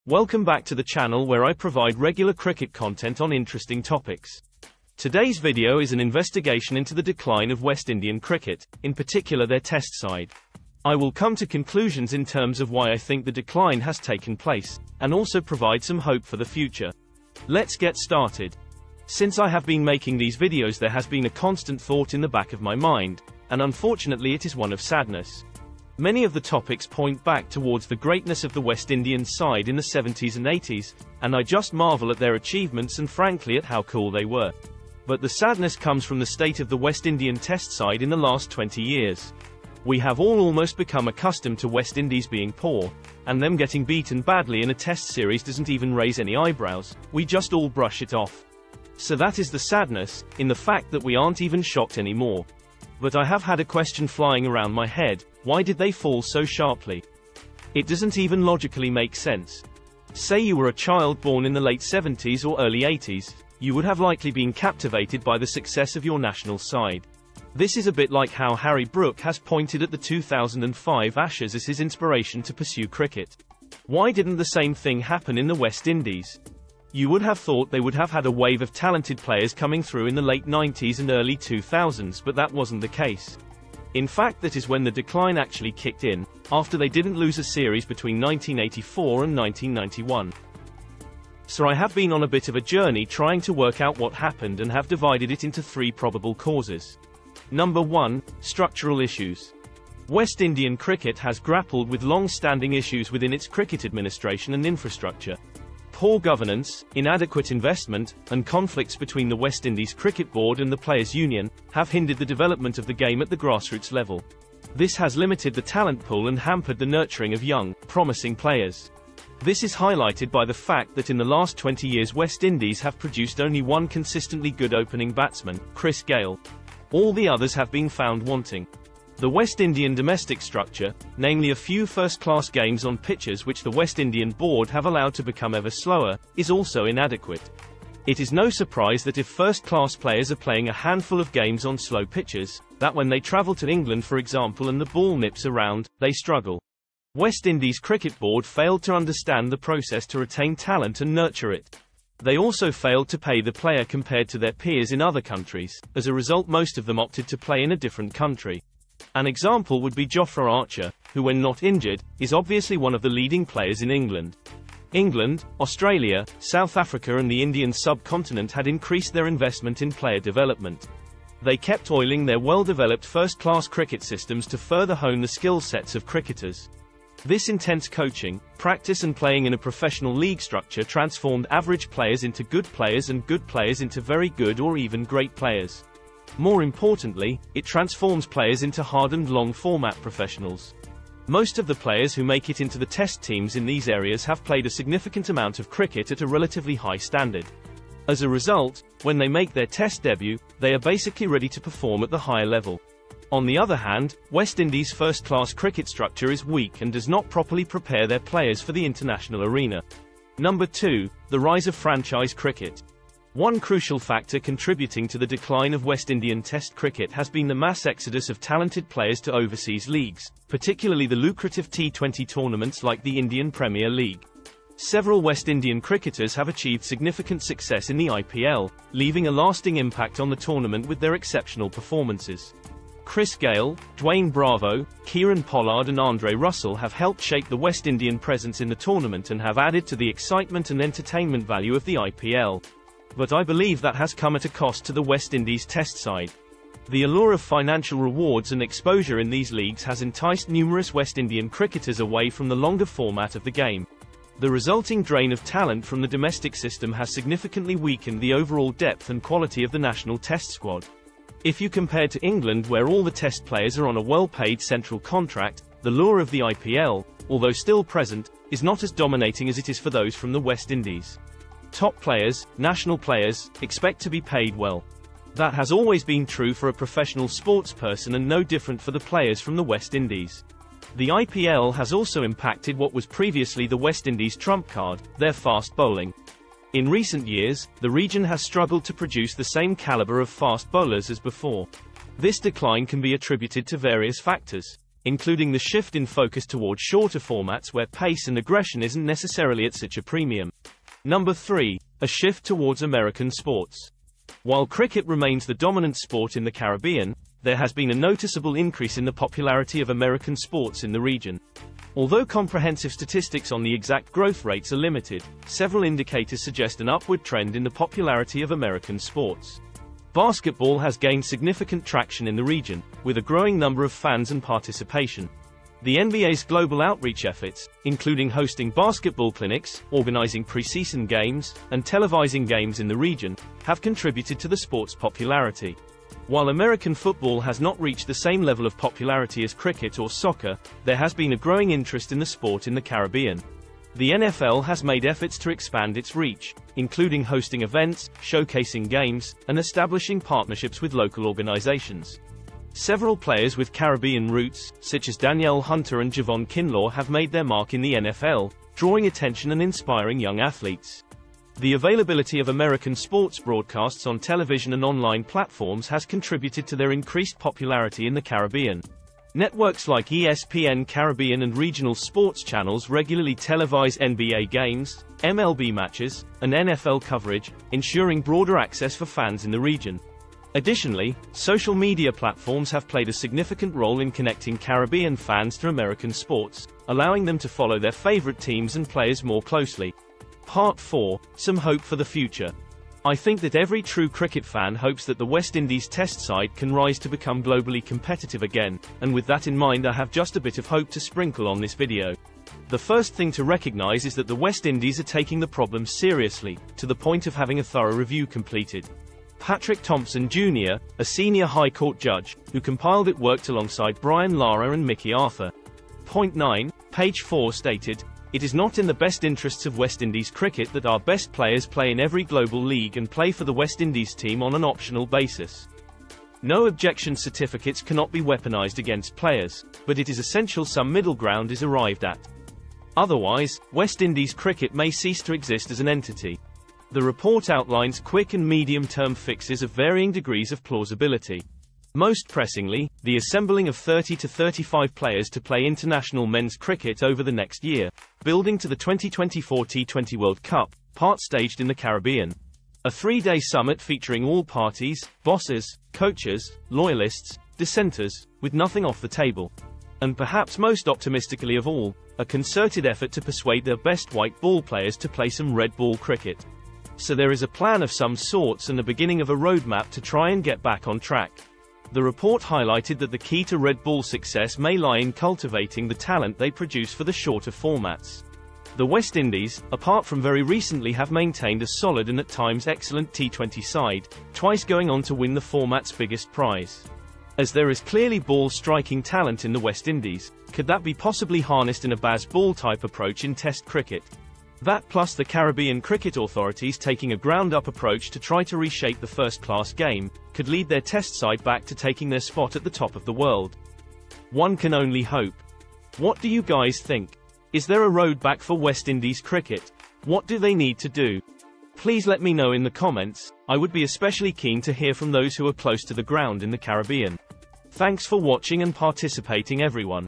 Welcome back to the channel where I provide regular cricket content on interesting topics. Today's video is an investigation into the decline of West Indian cricket, in particular their test side. I will come to conclusions in terms of why I think the decline has taken place, and also provide some hope for the future. Let's get started. Since I have been making these videos, there has been a constant thought in the back of my mind, and unfortunately it is one of sadness. Many of the topics point back towards the greatness of the West Indian side in the 70s and 80s, and I just marvel at their achievements and frankly at how cool they were. But the sadness comes from the state of the West Indian test side in the last 20 years. We have all almost become accustomed to West Indies being poor, and them getting beaten badly in a test series doesn't even raise any eyebrows, we just all brush it off. So that is the sadness, in the fact that we aren't even shocked anymore. But I have had a question flying around my head: why did they fall so sharply? It doesn't even logically make sense. Say you were a child born in the late 70s or early 80s, you would have likely been captivated by the success of your national side. This is a bit like how Harry Brook has pointed at the 2005 Ashes as his inspiration to pursue cricket. Why didn't the same thing happen in the West Indies? You would have thought they would have had a wave of talented players coming through in the late 90s and early 2000s, but that wasn't the case. In fact, that is when the decline actually kicked in, after they didn't lose a series between 1984 and 1991. So I have been on a bit of a journey trying to work out what happened and have divided it into three probable causes. Number 1, structural issues. West Indian cricket has grappled with long-standing issues within its cricket administration and infrastructure. Poor governance, inadequate investment, and conflicts between the West Indies Cricket Board and the Players' Union have hindered the development of the game at the grassroots level. This has limited the talent pool and hampered the nurturing of young, promising players. This is highlighted by the fact that in the last 20 years West Indies have produced only one consistently good opening batsman, Chris Gayle. All the others have been found wanting. The West Indian domestic structure, namely a few first-class games on pitches which the West Indian Board have allowed to become ever slower, is also inadequate. It is no surprise that if first-class players are playing a handful of games on slow pitches, that when they travel to England for example and the ball nips around, they struggle. West Indies Cricket Board failed to understand the process to retain talent and nurture it. They also failed to pay the player compared to their peers in other countries. As a result, most of them opted to play in a different country. An example would be Jofra Archer, who when not injured, is obviously one of the leading players in England. England, Australia, South Africa and the Indian subcontinent had increased their investment in player development. They kept oiling their well-developed first-class cricket systems to further hone the skill sets of cricketers. This intense coaching, practice and playing in a professional league structure transformed average players into good players and good players into very good or even great players. More importantly, it transforms players into hardened long-format professionals. Most of the players who make it into the test teams in these areas have played a significant amount of cricket at a relatively high standard. As a result, when they make their test debut, they are basically ready to perform at the higher level. On the other hand, West Indies' first-class cricket structure is weak and does not properly prepare their players for the international arena. Number 2, the rise of franchise cricket. One crucial factor contributing to the decline of West Indian Test cricket has been the mass exodus of talented players to overseas leagues, particularly the lucrative T20 tournaments like the Indian Premier League. Several West Indian cricketers have achieved significant success in the IPL, leaving a lasting impact on the tournament with their exceptional performances. Chris Gayle, Dwayne Bravo, Kieran Pollard and Andre Russell have helped shape the West Indian presence in the tournament and have added to the excitement and entertainment value of the IPL. But I believe that has come at a cost to the West Indies test side. The allure of financial rewards and exposure in these leagues has enticed numerous West Indian cricketers away from the longer format of the game. The resulting drain of talent from the domestic system has significantly weakened the overall depth and quality of the national test squad. If you compare to England, where all the test players are on a well-paid central contract, the lure of the IPL, although still present, is not as dominating as it is for those from the West Indies. Top players, national players, expect to be paid well. That has always been true for a professional sportsperson and no different for the players from the West Indies. The IPL has also impacted what was previously the West Indies' trump card, their fast bowling. In recent years, the region has struggled to produce the same caliber of fast bowlers as before. This decline can be attributed to various factors. including the shift in focus towards shorter formats where pace and aggression isn't necessarily at such a premium. Number 3. A shift towards American sports. While cricket remains the dominant sport in the Caribbean, there has been a noticeable increase in the popularity of American sports in the region. Although comprehensive statistics on the exact growth rates are limited, several indicators suggest an upward trend in the popularity of American sports. Basketball has gained significant traction in the region, with a growing number of fans and participation. The NBA's global outreach efforts, including hosting basketball clinics, organizing preseason games, and televising games in the region, have contributed to the sport's popularity. While American football has not reached the same level of popularity as cricket or soccer, there has been a growing interest in the sport in the Caribbean. The NFL has made efforts to expand its reach, including hosting events, showcasing games, and establishing partnerships with local organizations. Several players with Caribbean roots, such as Danielle Hunter and Javon Kinlaw, have made their mark in the NFL, drawing attention and inspiring young athletes. The availability of American sports broadcasts on television and online platforms has contributed to their increased popularity in the Caribbean. Networks like ESPN Caribbean and regional sports channels regularly televise NBA games, MLB matches, and NFL coverage, ensuring broader access for fans in the region. Additionally, social media platforms have played a significant role in connecting Caribbean fans to American sports, allowing them to follow their favorite teams and players more closely. Part 4. Some hope for the future. I think that every true cricket fan hopes that the West Indies Test side can rise to become globally competitive again, and with that in mind I have just a bit of hope to sprinkle on this video. The first thing to recognize is that the West Indies are taking the problem seriously, to the point of having a thorough review completed. Patrick Thompson Jr., a senior High Court judge, who compiled it, worked alongside Brian Lara and Mickey Arthur. Point 9, page 4 stated, "It is not in the best interests of West Indies cricket that our best players play in every global league and play for the West Indies team on an optional basis. No objection certificates cannot be weaponized against players, but it is essential some middle ground is arrived at. Otherwise, West Indies cricket may cease to exist as an entity." The report outlines quick and medium-term fixes of varying degrees of plausibility. Most pressingly, the assembling of 30 to 35 players to play international men's cricket over the next year, building to the 2024 T20 World Cup, part staged in the Caribbean. A 3-day summit featuring all parties, bosses, coaches, loyalists, dissenters, with nothing off the table. And perhaps most optimistically of all, a concerted effort to persuade their best white ball players to play some red ball cricket. So there is a plan of some sorts and the beginning of a roadmap to try and get back on track. The report highlighted that the key to red ball success may lie in cultivating the talent they produce for the shorter formats. The West Indies, apart from very recently, have maintained a solid and at times excellent T20 side, twice going on to win the format's biggest prize. As there is clearly ball striking talent in the West Indies, could that be possibly harnessed in a Baz Ball type approach in Test cricket? That plus the Caribbean cricket authorities taking a ground-up approach to try to reshape the first-class game, could lead their Test side back to taking their spot at the top of the world. One can only hope. What do you guys think? Is there a road back for West Indies cricket? What do they need to do? Please let me know in the comments. I would be especially keen to hear from those who are close to the ground in the Caribbean. Thanks for watching and participating everyone.